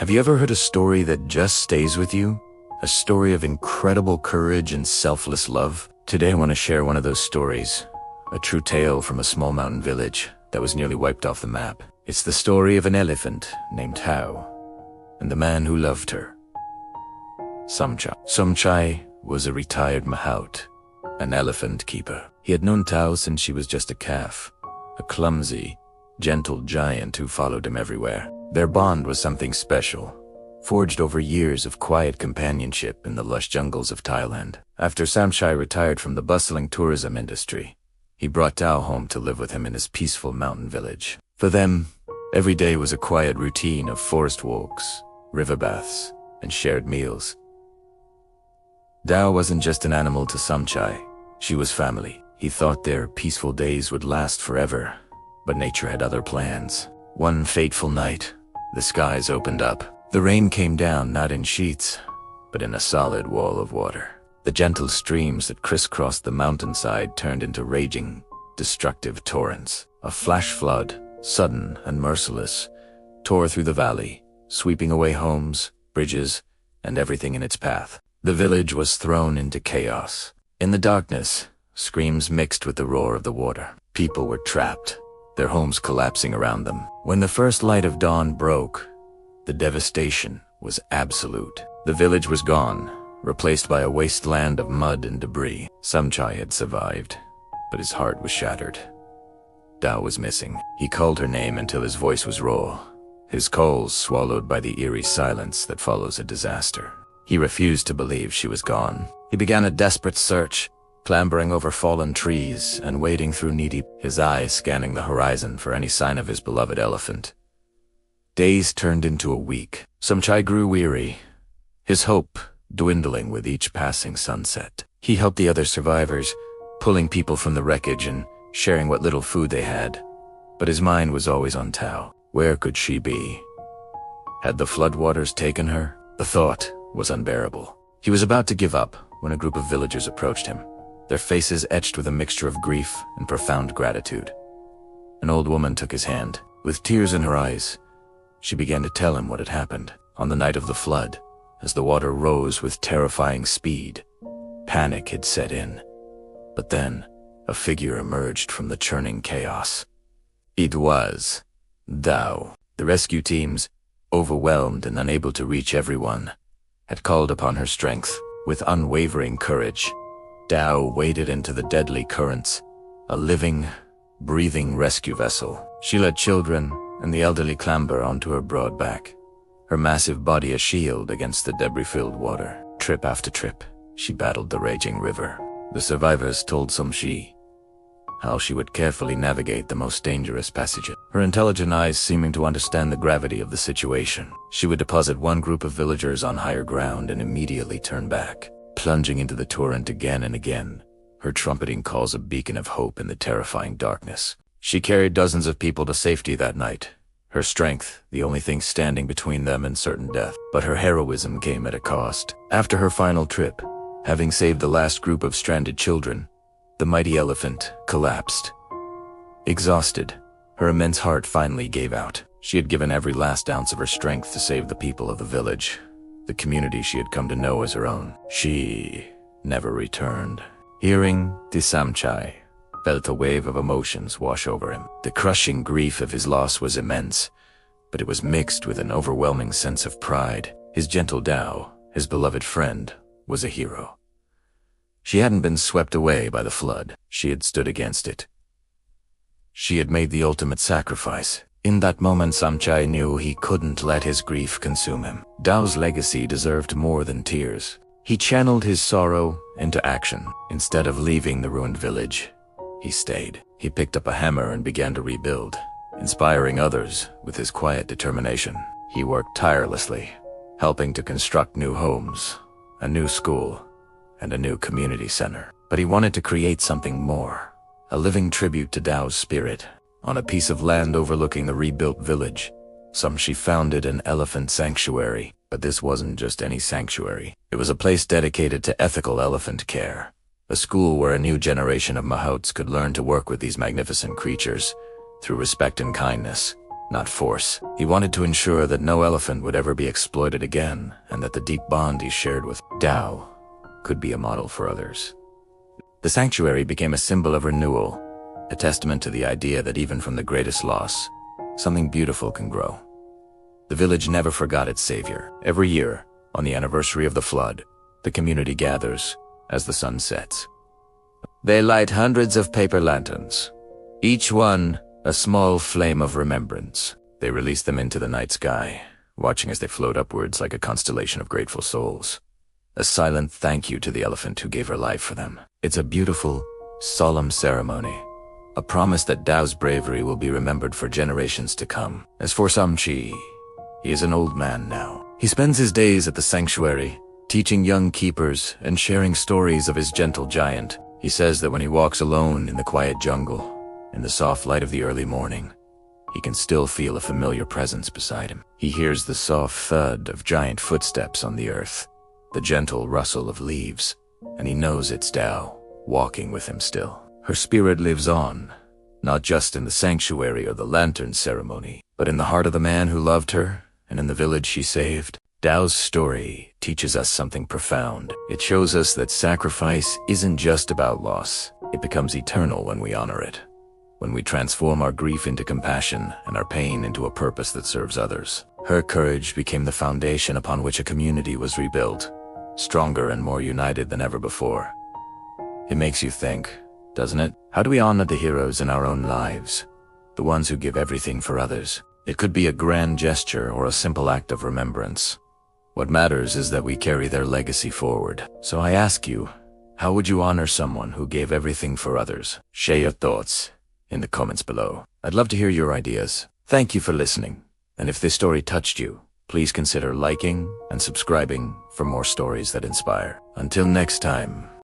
Have you ever heard a story that just stays with you? A story of incredible courage and selfless love? Today I want to share one of those stories. A true tale from a small mountain village that was nearly wiped off the map. It's the story of an elephant named Tao, and the man who loved her. Samchai. Samchai was a retired mahout, an elephant keeper. He had known Tao since she was just a calf, a clumsy, gentle giant who followed him everywhere. Their bond was something special, forged over years of quiet companionship in the lush jungles of Thailand. After Samchai retired from the bustling tourism industry, he brought Tao home to live with him in his peaceful mountain village. For them, every day was a quiet routine of forest walks, river baths, and shared meals. Tao wasn't just an animal to Samchai, she was family. He thought their peaceful days would last forever, but nature had other plans. One fateful night, the skies opened up. The rain came down not in sheets, but in a solid wall of water. The gentle streams that crisscrossed the mountainside turned into raging, destructive torrents. A flash flood, sudden and merciless, tore through the valley, sweeping away homes, bridges, and everything in its path. The village was thrown into chaos. In the darkness, screams mixed with the roar of the water. People were trapped, their homes collapsing around them. When the first light of dawn broke, the devastation was absolute. The village was gone, replaced by a wasteland of mud and debris. Samchai had survived, but his heart was shattered. Tao was missing. He called her name until his voice was raw, his calls swallowed by the eerie silence that follows a disaster. He refused to believe she was gone. He began a desperate search, clambering over fallen trees and wading through knee-deep, his eyes scanning the horizon for any sign of his beloved elephant. Days turned into a week. Samchai grew weary, his hope dwindling with each passing sunset. He helped the other survivors, pulling people from the wreckage and sharing what little food they had. But his mind was always on Tao. Where could she be? Had the floodwaters taken her? The thought was unbearable. He was about to give up when a group of villagers approached him, their faces etched with a mixture of grief and profound gratitude. An old woman took his hand. With tears in her eyes, she began to tell him what had happened. On the night of the flood, as the water rose with terrifying speed, panic had set in. But then, a figure emerged from the churning chaos. It was Tao. The rescue teams, overwhelmed and unable to reach everyone, had called upon her strength. With unwavering courage, Tao waded into the deadly currents, a living, breathing rescue vessel. She led children and the elderly clamber onto her broad back, her massive body a shield against the debris-filled water. Trip after trip, she battled the raging river. The survivors told Samchai how she would carefully navigate the most dangerous passages, her intelligent eyes seeming to understand the gravity of the situation. She would deposit one group of villagers on higher ground and immediately turn back, plunging into the torrent again and again, her trumpeting calls a beacon of hope in the terrifying darkness. She carried dozens of people to safety that night, her strength the only thing standing between them and certain death. But her heroism came at a cost. After her final trip, having saved the last group of stranded children, the mighty elephant collapsed. Exhausted, her immense heart finally gave out. She had given every last ounce of her strength to save the people of the village, the community she had come to know as her own. She never returned. Hearing this, Samchai felt a wave of emotions wash over him. The crushing grief of his loss was immense, but it was mixed with an overwhelming sense of pride. His gentle Tao, his beloved friend, was a hero. She hadn't been swept away by the flood. She had stood against it. She had made the ultimate sacrifice. In that moment, Samchai knew he couldn't let his grief consume him. Tao's legacy deserved more than tears. He channeled his sorrow into action. Instead of leaving the ruined village, he stayed. He picked up a hammer and began to rebuild, inspiring others with his quiet determination. He worked tirelessly, helping to construct new homes, a new school, and a new community center. But he wanted to create something more, a living tribute to Tao's spirit. On a piece of land overlooking the rebuilt village, Samchai founded an elephant sanctuary. But this wasn't just any sanctuary. It was a place dedicated to ethical elephant care, a school where a new generation of mahouts could learn to work with these magnificent creatures through respect and kindness. not force. He wanted to ensure that no elephant would ever be exploited again, and that the deep bond he shared with Tao could be a model for others. The sanctuary became a symbol of renewal, a testament to the idea that even from the greatest loss, something beautiful can grow. The village never forgot its savior. Every year, on the anniversary of the flood, the community gathers as the sun sets. They light hundreds of paper lanterns, each one a small flame of remembrance. They release them into the night sky, watching as they float upwards like a constellation of grateful souls. A silent thank you to the elephant who gave her life for them. It's a beautiful, solemn ceremony, a promise that Tao's bravery will be remembered for generations to come. As for Samchi, he is an old man now. He spends his days at the sanctuary, teaching young keepers and sharing stories of his gentle giant. He says that when he walks alone in the quiet jungle, in the soft light of the early morning, he can still feel a familiar presence beside him. He hears the soft thud of giant footsteps on the earth, the gentle rustle of leaves, and he knows it's Tao, walking with him still. Her spirit lives on, not just in the sanctuary or the lantern ceremony, but in the heart of the man who loved her and in the village she saved. Tao's story teaches us something profound. It shows us that sacrifice isn't just about loss. It becomes eternal when we honor it, when we transform our grief into compassion and our pain into a purpose that serves others. Her courage became the foundation upon which a community was rebuilt, stronger and more united than ever before. It makes you think, doesn't it? How do we honor the heroes in our own lives, the ones who give everything for others? It could be a grand gesture or a simple act of remembrance. What matters is that we carry their legacy forward. So I ask you, how would you honor someone who gave everything for others? Share your thoughts in the comments below. I'd love to hear your ideas. Thank you for listening. And if this story touched you, please consider liking and subscribing for more stories that inspire. Until next time.